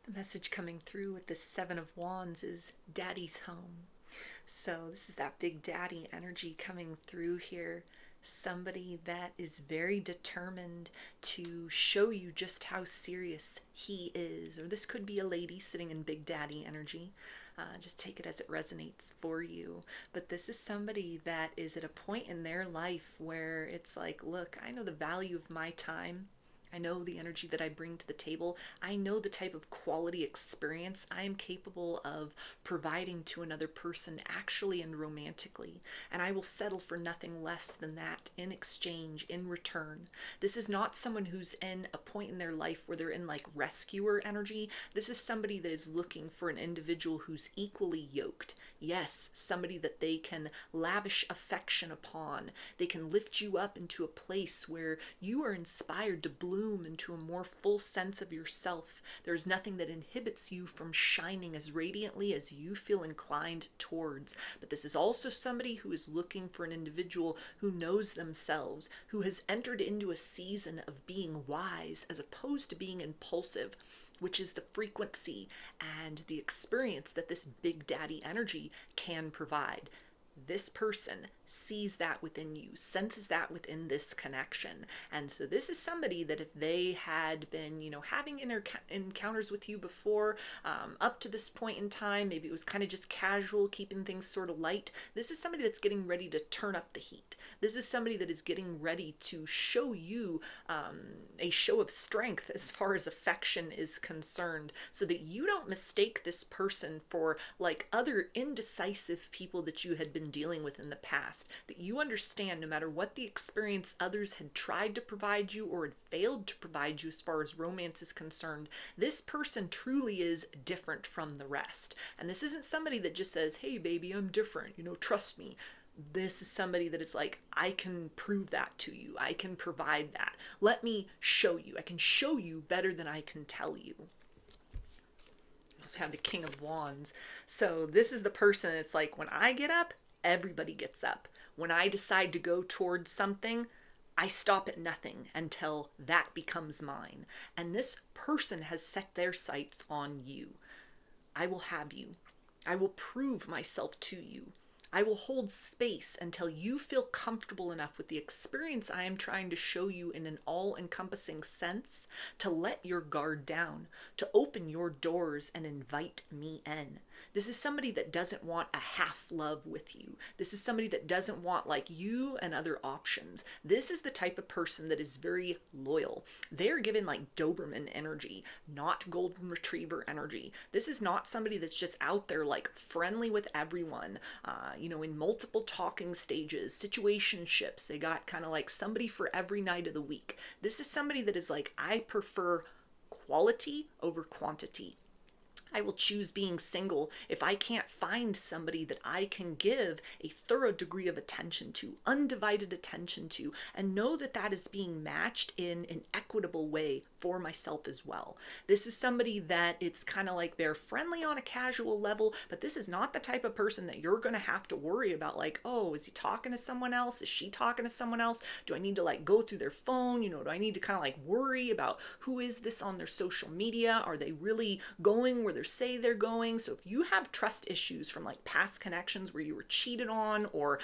The message coming through with the Seven of Wands is Daddy's home. So this is that big daddy energy coming through here. Somebody that is very determined to show you just how serious he is. Or this could be a lady sitting in big daddy energy. Just take it as it resonates for you. But this is somebody that is at a point in their life where it's like, look, I know the value of my time. I know the energy that I bring to the table. I know the type of quality experience I am capable of providing to another person, actually and romantically. And I will settle for nothing less than that in exchange, in return. This is not someone who's in a point in their life where they're in like rescuer energy. This is somebody that is looking for an individual who's equally yoked. Yes, somebody that they can lavish affection upon. They can lift you up into a place where you are inspired to bloom into a more full sense of yourself. There's nothing that inhibits you from shining as radiantly as you feel inclined towards. But this is also somebody who is looking for an individual who knows themselves, who has entered into a season of being wise as opposed to being impulsive, which is the frequency and the experience that this big daddy energy can provide. This person sees that within you, senses that within this connection. And so this is somebody that if they had been, having encounters with you before, up to this point in time, maybe it was kind of just casual, keeping things sort of light. This is somebody that's getting ready to turn up the heat. This is somebody that is getting ready to show you a show of strength as far as affection is concerned, so that you don't mistake this person for like other indecisive people that you had been dealing with in the past. That you understand no matter what the experience others had tried to provide you or had failed to provide you as far as romance is concerned, this person truly is different from the rest. And this isn't somebody that just says, hey baby, I'm different, trust me. This is somebody that it's like, I can prove that to you. I can provide that. Let me show you. I can show you better than I can tell you. I also have the King of Wands. So this is the person that's like, when I get up, everybody gets up. When I decide to go towards something, I stop at nothing until that becomes mine. And this person has set their sights on you. I will have you. I will prove myself to you. I will hold space until you feel comfortable enough with the experience I am trying to show you in an all-encompassing sense to let your guard down, to open your doors and invite me in. This is somebody that doesn't want a half love with you. This is somebody that doesn't want like you and other options. This is the type of person that is very loyal. They're given like Doberman energy, not golden retriever energy. This is not somebody that's just out there like friendly with everyone, in multiple talking stages, situationships. They got kind of like somebody for every night of the week. This is somebody that is like, I prefer quality over quantity. I will choose being single if I can't find somebody that I can give a thorough degree of attention to, undivided attention to, and know that that is being matched in an equitable way for myself as well. This is somebody that it's kind of like they're friendly on a casual level, but this is not the type of person that you're going to have to worry about like, oh, is he talking to someone else? Is she talking to someone else? Do I need to like go through their phone? Do I need to kind of like worry about who is this on their social media? Are they really going where they're say they're going? So if you have trust issues from like past connections where you were cheated on, or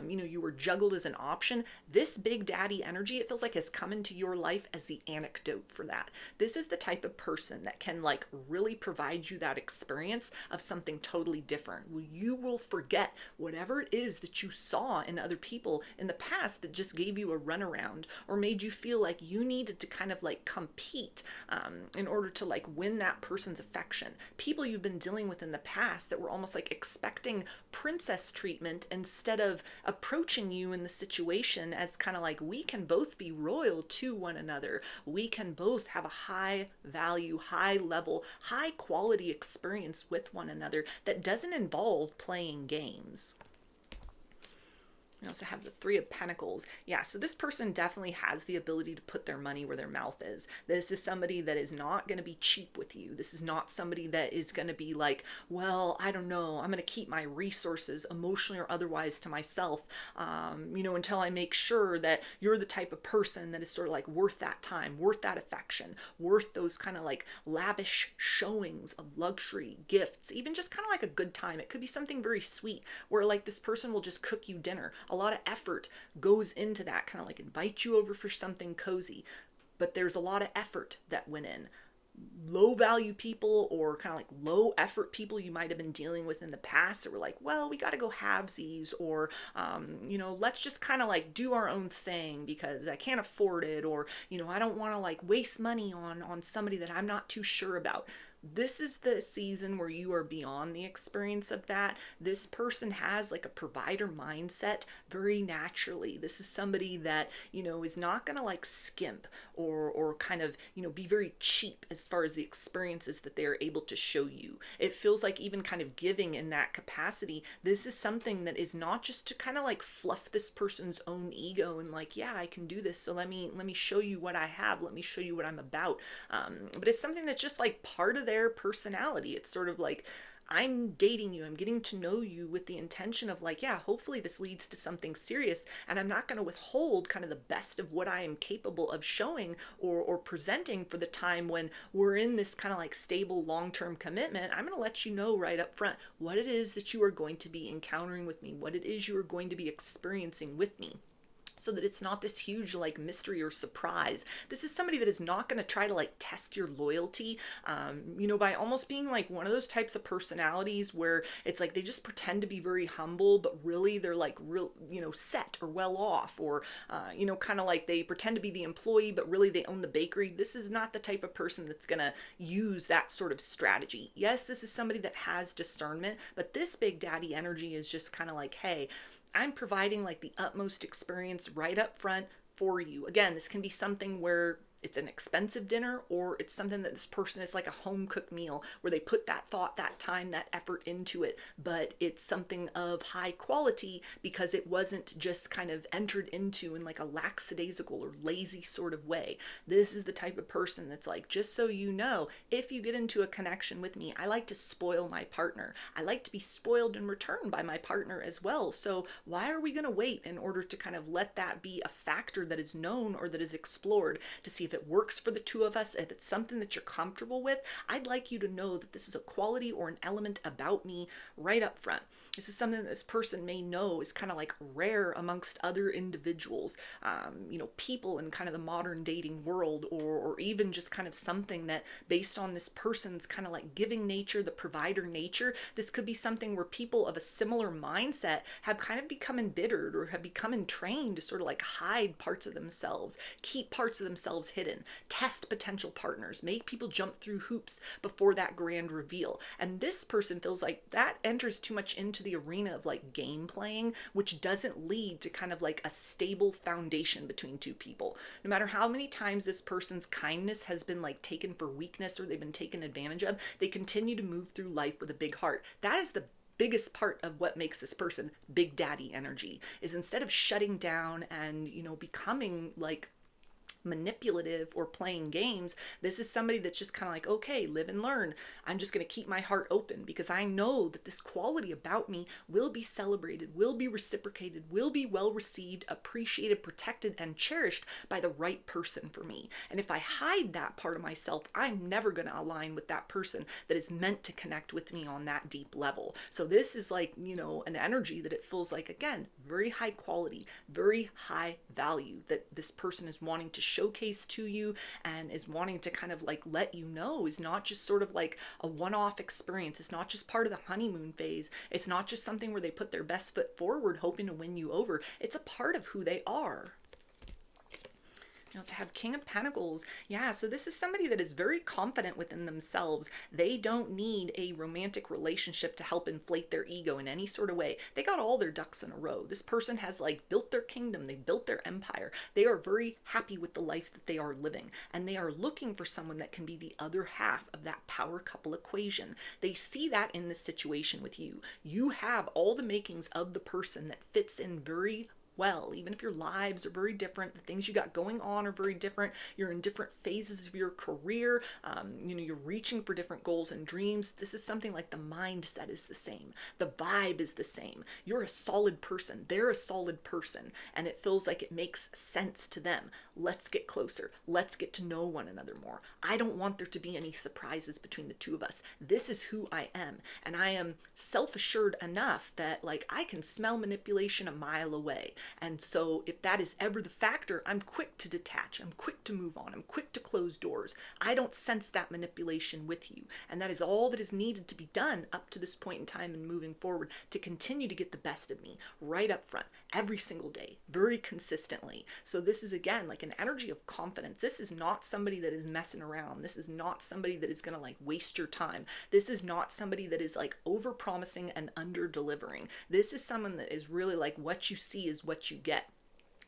you were juggled as an option, this big daddy energy, it feels like, has come into your life as the antidote for that. This is the type of person that can like really provide you that experience of something totally different. You will forget whatever it is that you saw in other people in the past that just gave you a runaround or made you feel like you needed to kind of like compete in order to like win that person's affection. People you've been dealing with in the past that were almost like expecting princess treatment instead of approaching you in the situation as kind of like, we can both be royal to one another. We can both have a high value, high level, high quality experience with one another that doesn't involve playing games. We also have the Three of Pentacles. Yeah, so this person definitely has the ability to put their money where their mouth is. This is somebody that is not going to be cheap with you. This is not somebody that is going to be like, well, I don't know, I'm going to keep my resources emotionally or otherwise to myself, until I make sure that you're the type of person that is sort of like worth that time, worth that affection, worth those kind of like lavish showings of luxury, gifts, even just kind of like a good time. It could be something very sweet where like this person will just cook you dinner. A lot of effort goes into that, kind of like invite you over for something cozy, but there's a lot of effort that went in. Low value people or kind of like low effort people you might have been dealing with in the past that were like, well, we got to go halvesies, or let's just kind of like do our own thing because I can't afford it, or I don't want to like waste money on somebody that I'm not too sure about. This is the season where you are beyond the experience of that. This person has like a provider mindset very naturally. This is somebody that, is not going to like skimp or kind of, be very cheap as far as the experiences that they are able to show you. It feels like even kind of giving in that capacity. This is something that is not just to kind of like fluff this person's own ego and like, yeah, I can do this. So let me show you what I have. Let me show you what I'm about. But it's something that's just like part of their personality. It's sort of like, I'm dating you, I'm getting to know you with the intention of like, yeah, hopefully this leads to something serious, and I'm not going to withhold kind of the best of what I am capable of showing or presenting for the time when we're in this kind of like stable long-term commitment. I'm going to let you know right up front what it is that you are going to be encountering with me, what it is you are going to be experiencing with me, so that it's not this huge like mystery or surprise. This is somebody that is not going to try to like test your loyalty, by almost being like one of those types of personalities where it's like they just pretend to be very humble, but really they're like real, set or well off, or, kind of like they pretend to be the employee, but really they own the bakery. This is not the type of person that's going to use that sort of strategy. Yes, this is somebody that has discernment, but this big daddy energy is just kind of like, hey, I'm providing like the utmost experience right up front for you. Again, this can be something where it's an expensive dinner, or it's something that this person is like a home cooked meal where they put that thought, that time, that effort into it, but it's something of high quality because it wasn't just kind of entered into in like a lackadaisical or lazy sort of way. This is the type of person that's like, just so you know, if you get into a connection with me, I like to spoil my partner. I like to be spoiled in return by my partner as well. So why are we going to wait in order to kind of let that be a factor that is known or that is explored to see if it works for the two of us, if it's something that you're comfortable with? I'd like you to know that this is a quality or an element about me right up front. This is something that this person may know is kind of like rare amongst other individuals, people in kind of the modern dating world, or even just kind of something that based on this person's kind of like giving nature, the provider nature, this could be something where people of a similar mindset have kind of become embittered or have become entrained to sort of like hide parts of themselves, keep parts of themselves hidden, test potential partners, make people jump through hoops before that grand reveal. And this person feels like that enters too much into the arena of like game playing, which doesn't lead to kind of like a stable foundation between two people. No matter how many times this person's kindness has been like taken for weakness or they've been taken advantage of, they continue to move through life with a big heart. That is the biggest part of what makes this person big daddy energy, is instead of shutting down and becoming like manipulative or playing games, this is somebody that's just kind of like, okay, live and learn. I'm just going to keep my heart open because I know that this quality about me will be celebrated, will be reciprocated, will be well received, appreciated, protected, and cherished by the right person for me. And if I hide that part of myself, I'm never going to align with that person that is meant to connect with me on that deep level. So this is like, an energy that it feels like, again, very high quality, very high value that this person is wanting to showcase to you and is wanting to kind of like let you know is not just sort of like a one-off experience. It's not just part of the honeymoon phase. It's not just something where they put their best foot forward hoping to win you over. It's a part of who they are. You also have King of Pentacles. Yeah, so this is somebody that is very confident within themselves. They don't need a romantic relationship to help inflate their ego in any sort of way. They got all their ducks in a row. This person has like built their kingdom, they built their empire. They are very happy with the life that they are living, and they are looking for someone that can be the other half of that power couple equation. They see that in this situation with you. You have all the makings of the person that fits in very well, even if your lives are very different, the things you got going on are very different, you're in different phases of your career, you're reaching for different goals and dreams. This is something like the mindset is the same, the vibe is the same. You're a solid person, they're a solid person, and it feels like it makes sense to them. Let's get closer, let's get to know one another more. I don't want there to be any surprises between the two of us. This is who I am, and I am self-assured enough that like I can smell manipulation a mile away. And so if that is ever the factor, I'm quick to detach, I'm quick to move on, I'm quick to close doors. I don't sense that manipulation with you. And that is all that is needed to be done up to this point in time and moving forward to continue to get the best of me right up front, every single day, very consistently. So this is again like an energy of confidence. This is not somebody that is messing around. This is not somebody that is going to like waste your time. This is not somebody that is like over promising and under delivering. This is someone that is really like what you see is what you get.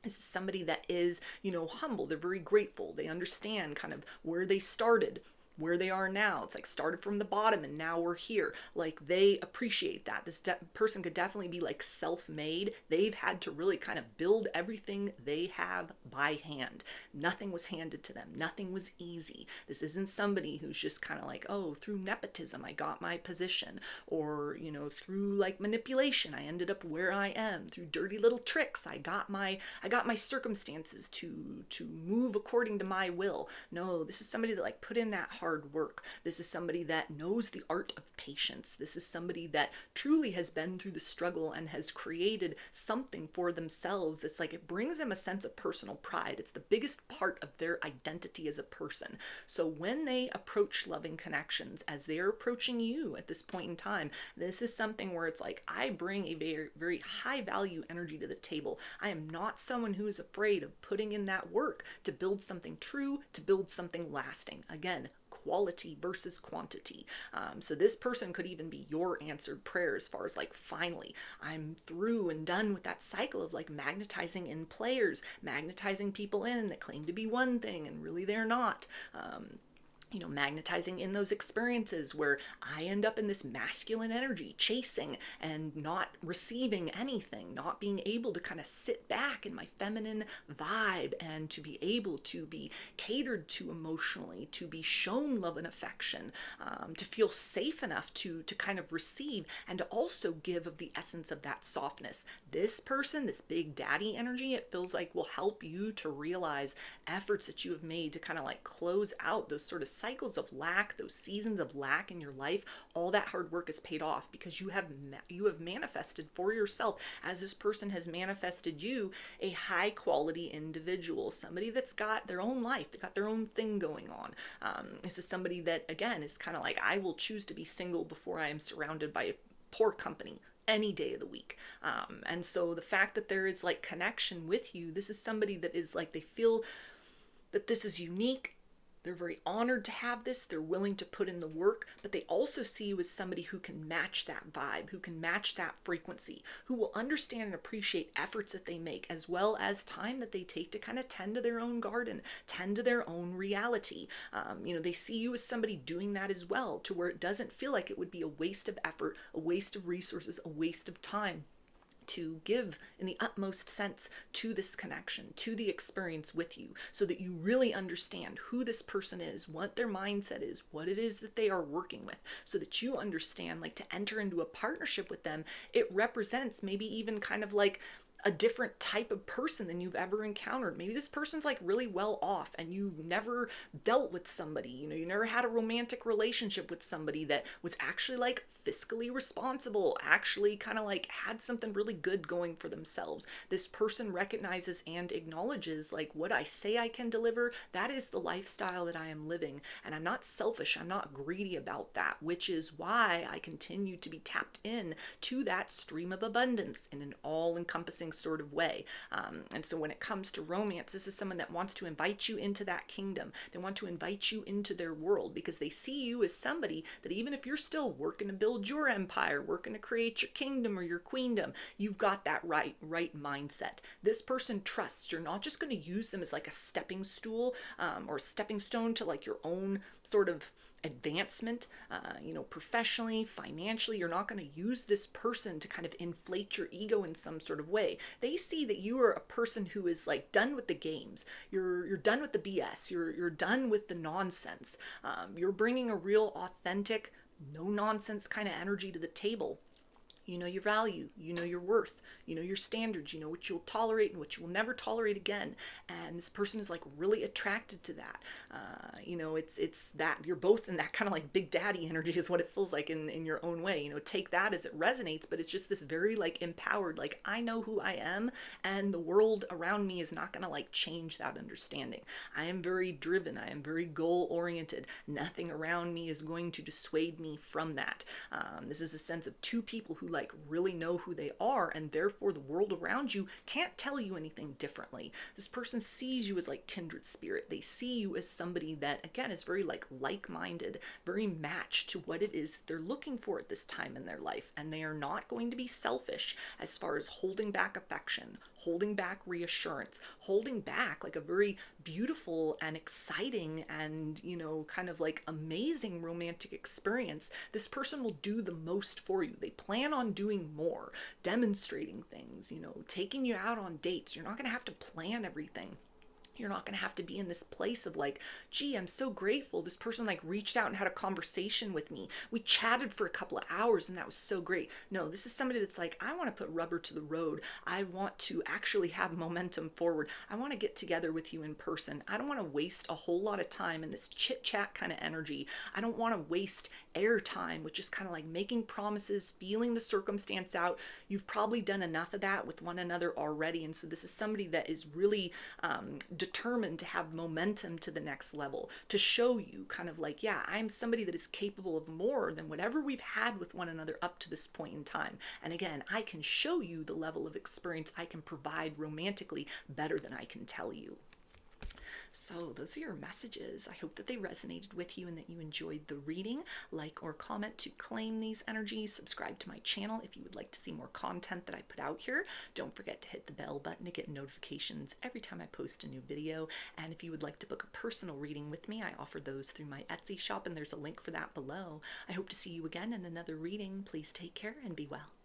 This is somebody that is, humble. They're very grateful. They understand kind of where they started, where they are now. It's like started from the bottom and now we're here. Like they appreciate that. This person could definitely be like self-made. They've had to really kind of build everything they have by hand. Nothing was handed to them. Nothing was easy. This isn't somebody who's just kind of like, oh, through nepotism I got my position, or through like manipulation I ended up where I am. Through dirty little tricks I got my circumstances to move according to my will. No, this is somebody that like put in that hard work. This is somebody that knows the art of patience. This is somebody that truly has been through the struggle and has created something for themselves. It's like it brings them a sense of personal pride. It's the biggest part of their identity as a person. So when they approach loving connections, as they're approaching you at this point in time, this is something where it's like I bring a very, very high value energy to the table. I am not someone who is afraid of putting in that work to build something true, to build something lasting. Again, quality versus quantity. So this person could even be your answered prayer as far as like, finally, I'm through and done with that cycle of like magnetizing in players, magnetizing people in that claim to be one thing and really they're not. Magnetizing in those experiences where I end up in this masculine energy, chasing and not receiving anything, not being able to kind of sit back in my feminine vibe and to be able to be catered to emotionally, to be shown love and affection, to feel safe enough to kind of receive and to also give of the essence of that softness. This person, this big daddy energy, it feels like will help you to realize efforts that you have made to kind of like close out those sort of cycles of lack, those seasons of lack in your life. All that hard work is paid off because you have manifested for yourself, as this person has manifested you, a high quality individual, somebody that's got their own life, they got their own thing going on. This is somebody that again is kind of like, I will choose to be single before I am surrounded by a poor company any day of the week. And so the fact that there is like connection with you, this is somebody that is like, they feel that this is unique. They're very honored to have this. They're willing to put in the work, but they also see you as somebody who can match that vibe, who can match that frequency, who will understand and appreciate efforts that they make, as well as time that they take to kind of tend to their own garden, tend to their own reality. They see you as somebody doing that as well, to where it doesn't feel like it would be a waste of effort, a waste of resources, a waste of time to give in the utmost sense to this connection, to the experience with you, so that you really understand who this person is, what their mindset is, what it is that they are working with, so that you understand, like, to enter into a partnership with them, it represents maybe even kind of like a different type of person than you've ever encountered. Maybe this person's like really well off and you've never dealt with somebody, you never had a romantic relationship with somebody that was actually like fiscally responsible, actually kind of like had something really good going for themselves. This person recognizes and acknowledges like, what I say I can deliver, that is the lifestyle that I am living. And I'm not selfish, I'm not greedy about that, which is why I continue to be tapped in to that stream of abundance in an all-encompassing amazing sort of way. And so when it comes to romance, this is someone that wants to invite you into that kingdom. They want to invite you into their world because they see you as somebody that even if you're still working to build your empire, working to create your kingdom or your queendom, you've got that right mindset. This person trusts you're not just going to use them as like a stepping stool or stepping stone to like your own sort of advancement, professionally, financially. You're not going to use this person to kind of inflate your ego in some sort of way. They see that you are a person who is like done with the games. You're done with the BS. You're done with the nonsense. You're bringing a real authentic, no nonsense kind of energy to the table. You know your value, you know your worth, you know your standards, you know what you'll tolerate and what you will never tolerate again. And this person is like really attracted to that. It's that you're both in that kind of like big daddy energy is what it feels like in your own way. Take that as it resonates, but it's just this very like empowered, like I know who I am and the world around me is not going to like change that understanding. I am very driven. I am very goal oriented. Nothing around me is going to dissuade me from that. This is a sense of two people who like really know who they are, and therefore the world around you can't tell you anything differently. This person sees you as like kindred spirit. They see you as somebody that again is very like-minded, very matched to what it is they're looking for at this time in their life, and they are not going to be selfish as far as holding back affection, holding back reassurance, holding back like a very beautiful and exciting and kind of like amazing romantic experience. This person will do the most for you. They plan on doing more, demonstrating things, taking you out on dates. You're not going to have to plan everything. You're not going to have to be in this place of like, gee, I'm so grateful. This person like reached out and had a conversation with me. We chatted for a couple of hours and that was so great. No, this is somebody that's like, I want to put rubber to the road. I want to actually have momentum forward. I want to get together with you in person. I don't want to waste a whole lot of time in this chit chat kind of energy. I don't want to waste airtime, which is kind of like making promises, feeling the circumstance out. You've probably done enough of that with one another already. And so this is somebody that is really determined to have momentum to the next level, to show you kind of like, yeah, I'm somebody that is capable of more than whatever we've had with one another up to this point in time. And again, I can show you the level of experience I can provide romantically better than I can tell you. So those are your messages. I hope that they resonated with you and that you enjoyed the reading. Like or comment to claim these energies. Subscribe to my channel if you would like to see more content that I put out here. Don't forget to hit the bell button to get notifications every time I post a new video. And if you would like to book a personal reading with me, I offer those through my Etsy shop and there's a link for that below. I hope to see you again in another reading. Please take care and be well.